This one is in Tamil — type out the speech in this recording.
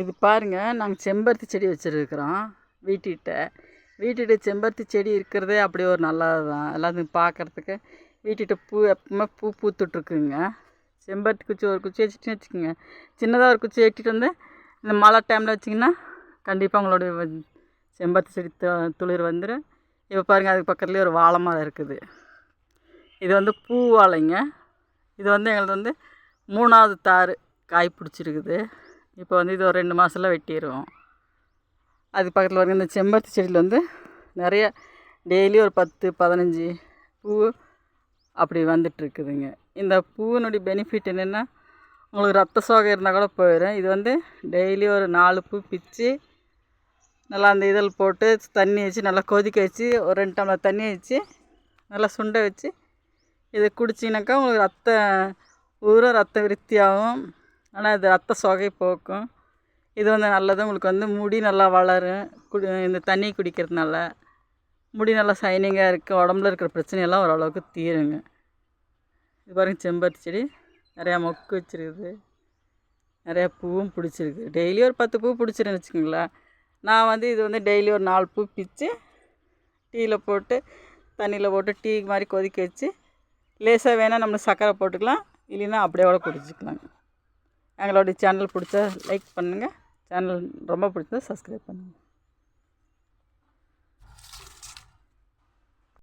இது பாருங்கள், நாங்கள் செம்பருத்தி செடி வச்சுருக்குறோம் வீட்டுக்கிட்ட செம்பருத்தி செடி இருக்கிறதே அப்படியே ஒரு நல்லது தான். எல்லாத்தையும் பார்க்குறதுக்கு வீட்டுக்கிட்ட பூ எப்பவுமே பூ பூத்துட்ருக்குங்க. செம்பருத்தி குச்சி ஒரு குச்சி வச்சுட்டுன்னு வச்சுக்கோங்க, சின்னதாக ஒரு குச்சி வெட்டிட்டு வந்து இந்த மழை டைமில் வச்சிங்கன்னா கண்டிப்பாக உங்களுடைய செம்பருத்தி செடி துளிர் வந்துடும். இப்போ பாருங்கள், அதுக்கு பக்கத்துலேயே ஒரு வாழை மரம் இருக்குது. இது வந்து பூ வாழைங்க. இது வந்து எங்களுக்கு 3வது தார் காய் பிடிச்சிருக்குது. இப்போ இது ஒரு 2 மாதத்தில் வெட்டிடுவோம். அதுக்கு பக்கத்தில் பாருங்கள், இந்த செம்பருத்தி செடியில் நிறைய டெய்லி ஒரு 10-15 பூ அப்படி வந்துட்டுருக்குதுங்க. இந்த பூவினுடைய பெனிஃபிட் என்னென்னா, உங்களுக்கு ரத்த சோகை இருந்தால் கூட போயிடும். இது டெய்லி ஒரு 4 பூ பிச்சு நல்லா அந்த இதழ் போட்டு தண்ணி வச்சு நல்லா கொதிக்க வச்சு ஒரு 2 டம்ளர் தண்ணி வச்சு நல்லா சுண்ட வச்சு இதை குடிச்சிங்கனாக்கா உங்களுக்கு ரத்த விருத்தியாகும். ஆனால் இது ரத்த சோகை போக்கும். இது நல்லது. உங்களுக்கு முடி நல்லா வளரும். இந்த தண்ணி குடிக்கிறதுனால முடி நல்லா ஷைனிங்காக இருக்குது. உடம்புல இருக்கிற பிரச்சனையெல்லாம் ஓரளவுக்கு தீருங்க. இது பாருங்கள், செம்பருத்தி செடி நிறையா மொக்கு வச்சுருக்குது, நிறையா பூவும் பிடிச்சிருக்கு. டெய்லி ஒரு 10 பூ பிடிச்சிருன்னு வச்சுக்கோங்களேன். நான் இது டெய்லி ஒரு 4 பூ பிச்சு டீயில் போட்டு தண்ணியில் போட்டு டீ மாதிரி கொதிக்க வச்சு லேசாக வேணால் நம்ம சர்க்கரை போட்டுக்கலாம், இல்லைன்னா அப்படியே கூட குடிச்சிக்கலாங்க. எங்களுடைய சேனல் பிடிச்சா லைக் பண்ணுங்கள். சேனல் ரொம்ப பிடிச்சா சப்ஸ்கிரைப் பண்ணுங்கள்.